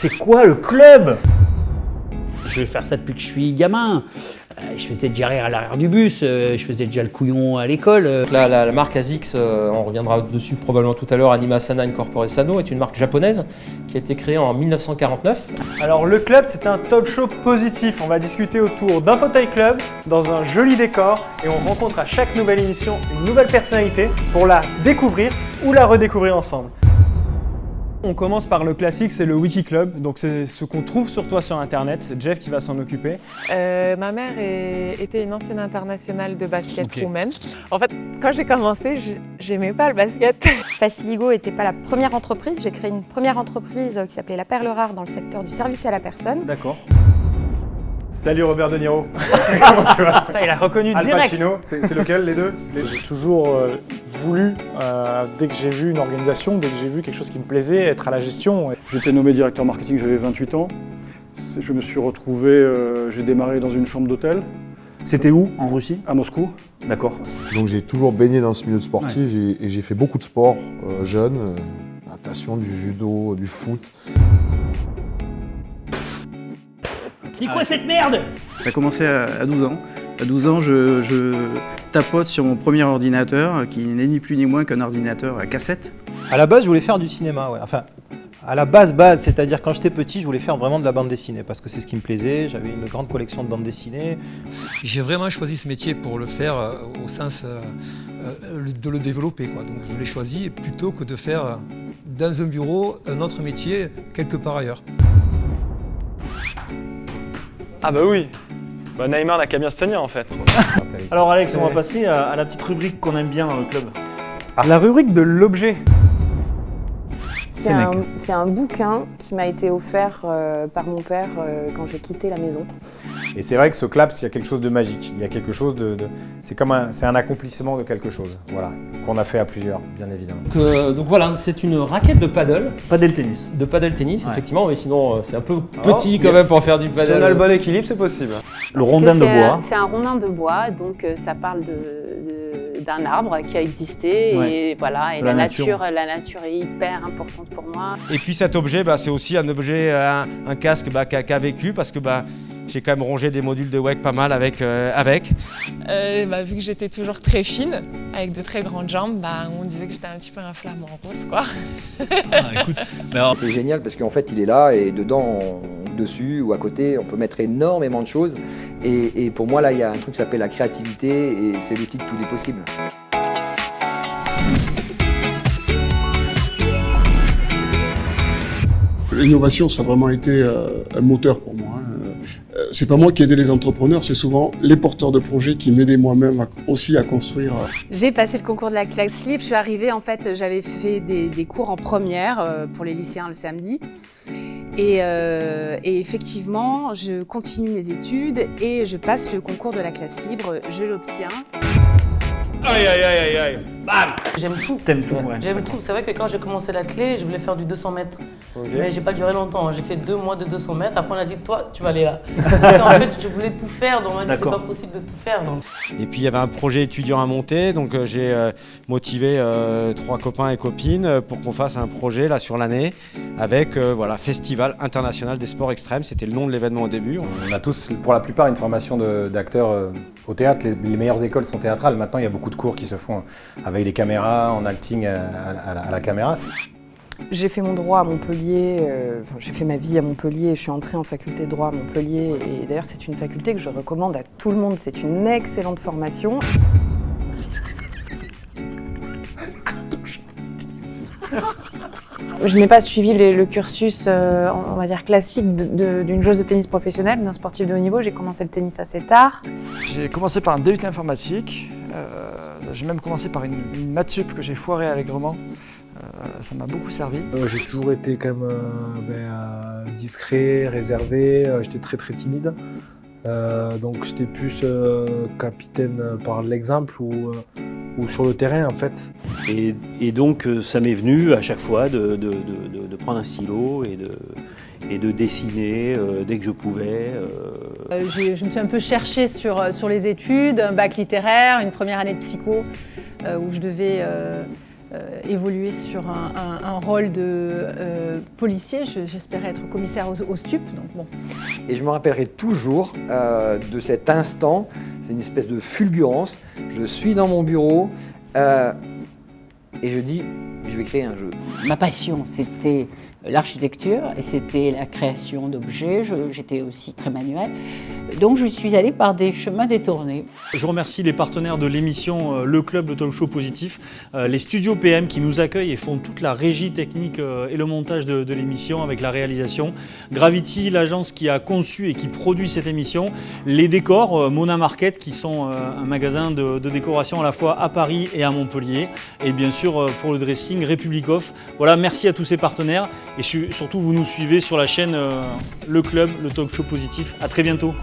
C'est quoi le club? Je vais faire ça depuis que je suis gamin. Je faisais déjà rire à l'arrière du bus, je faisais déjà le couillon à l'école. La marque ASICS, on reviendra dessus probablement tout à l'heure, Anima Sana Incorpore Sano, est une marque japonaise qui a été créée en 1949. Alors le club, c'est un talk show positif. On va discuter autour d'un fauteuil club dans un joli décor et on rencontre à chaque nouvelle émission une nouvelle personnalité pour la découvrir ou la redécouvrir ensemble. On commence par le classique, c'est le Wiki Club. Donc c'est ce qu'on trouve sur toi sur internet, c'est Jeff qui va s'en occuper. Ma mère était une ancienne internationale de basket roumaine. En fait, quand j'ai commencé, j'aimais pas le basket. Faciligo n'était pas la première entreprise. J'ai créé une première entreprise qui s'appelait La Perle Rare dans le secteur du service à la personne. D'accord. Salut Robert De Niro. Comment tu vas? Putain, il a reconnu Al direct. Pacino, c'est lequel les deux? J'ai toujours voulu, dès que j'ai vu une organisation, dès que j'ai vu quelque chose qui me plaisait, être à la gestion. J'étais nommé directeur marketing, j'avais 28 ans. Je me suis retrouvé, j'ai démarré dans une chambre d'hôtel. C'était où? En Russie? À Moscou. D'accord. Donc j'ai toujours baigné dans ce milieu sportif et j'ai fait beaucoup de sport jeune, natation, du judo, du foot. C'est quoi cette merde? Ça a commencé à 12 ans. À 12 ans, je tapote sur mon premier ordinateur, qui n'est ni plus ni moins qu'un ordinateur à cassette. À la base, je voulais faire du cinéma, ouais. Enfin, à la base, c'est-à-dire quand j'étais petit, je voulais faire vraiment de la bande dessinée, parce que c'est ce qui me plaisait, j'avais une grande collection de bandes dessinées. J'ai vraiment choisi ce métier pour le faire au sens de le développer, quoi. Donc je l'ai choisi plutôt que de faire dans un bureau un autre métier quelque part ailleurs. Ah bah oui. Bah Neymar n'a qu'à bien se tenir en fait. Alors Alex, on va passer à la petite rubrique qu'on aime bien dans le club. La rubrique de l'objet. C'est un bouquin qui m'a été offert par mon père quand j'ai quitté la maison. Et c'est vrai que ce claps, il y a quelque chose de magique. Il y a quelque chose c'est un accomplissement de quelque chose, voilà, qu'on a fait à plusieurs, bien évidemment. Donc voilà, c'est une raquette de paddle. Paddle tennis. De paddle tennis, Ouais. effectivement, mais sinon c'est un peu petit quand même pour faire du Si paddle. on a le bon équilibre, c'est possible. Le rondin de bois. C'est un rondin de bois, donc ça parle d'un arbre qui a existé et voilà. Et la nature est hyper importante pour moi. Et puis cet objet, c'est aussi un objet, un casque qui a vécu parce que j'ai quand même rongé des modules de WEC pas mal avec. Vu que j'étais toujours très fine, avec de très grandes jambes, on disait que j'étais un petit peu un flamant rose, quoi. C'est génial parce qu'en fait il est là et dedans, dessus ou à côté, on peut mettre énormément de choses. Et pour moi là, il y a un truc qui s'appelle la créativité et c'est l'outil de tous les possibles. L'innovation, ça a vraiment été un moteur pour moi. C'est pas moi qui aidais les entrepreneurs, c'est souvent les porteurs de projets qui m'aidaient moi-même aussi à construire. J'ai passé le concours de la classe libre. Je suis arrivée, en fait, j'avais fait des cours en première pour les lycéens le samedi. Et effectivement, je continue mes études et je passe le concours de la classe libre. Je l'obtiens. Aïe aïe aïe aïe aïe. Bam. J'aime tout. T'aimes tout, ouais. J'aime tout. C'est vrai que quand j'ai commencé l'athlé, je voulais faire du 200 mètres. Mais j'ai pas duré longtemps. J'ai fait 2 mois de 200 mètres. Après, on a dit, toi, tu vas aller là. Parce qu'en fait, je voulais tout faire. Donc, on m'a dit, c'est pas possible de tout faire. Donc. Et puis il y avait un projet étudiant à monter, donc j'ai motivé 3 copains et copines pour qu'on fasse un projet là sur l'année avec Festival international des sports extrêmes. C'était le nom de l'événement au début. On a tous, pour la plupart, une formation d'acteurs au théâtre. Les meilleures écoles sont théâtrales. Maintenant, il y a beaucoup de cours qui se font avec des caméras, en acting à la caméra. J'ai fait mon droit à Montpellier, j'ai fait ma vie à Montpellier, je suis entrée en faculté de droit à Montpellier et d'ailleurs c'est une faculté que je recommande à tout le monde, c'est une excellente formation. Je n'ai pas suivi le cursus, on va dire, classique d'une joueuse de tennis professionnelle, d'un sportif de haut niveau. J'ai commencé le tennis assez tard. J'ai commencé par un DUT informatique. J'ai même commencé par une maths sup que j'ai foirée allègrement. Ça m'a beaucoup servi. J'ai toujours été quand même discret, réservé, j'étais très très timide. Donc j'étais plus capitaine par l'exemple ou sur le terrain en fait. Et donc ça m'est venu à chaque fois de prendre un stylo et de dessiner dès que je pouvais. Je me suis un peu cherchée sur les études, un bac littéraire, une première année de psycho où je devais évolué sur un rôle de policier. J'espérais être commissaire au STUP. Donc bon. Et je me rappellerai toujours de cet instant, c'est une espèce de fulgurance. Je suis dans mon bureau et je dis, je vais créer un jeu. Ma passion, c'était l'architecture et c'était la création d'objets. J'étais aussi très manuelle. Donc je suis allée par des chemins détournés. Je remercie les partenaires de l'émission Le Club, le talk show positif, les studios PM qui nous accueillent et font toute la régie technique et le montage de l'émission avec la réalisation. Gravity, l'agence qui a conçu et qui produit cette émission. Les décors, Mona Market, qui sont un magasin de décoration à la fois à Paris et à Montpellier. Et bien sûr, pour le dressing, Republic of. Voilà, merci à tous ces partenaires. Et surtout, vous nous suivez sur la chaîne Le Club, le talk show positif. À très bientôt.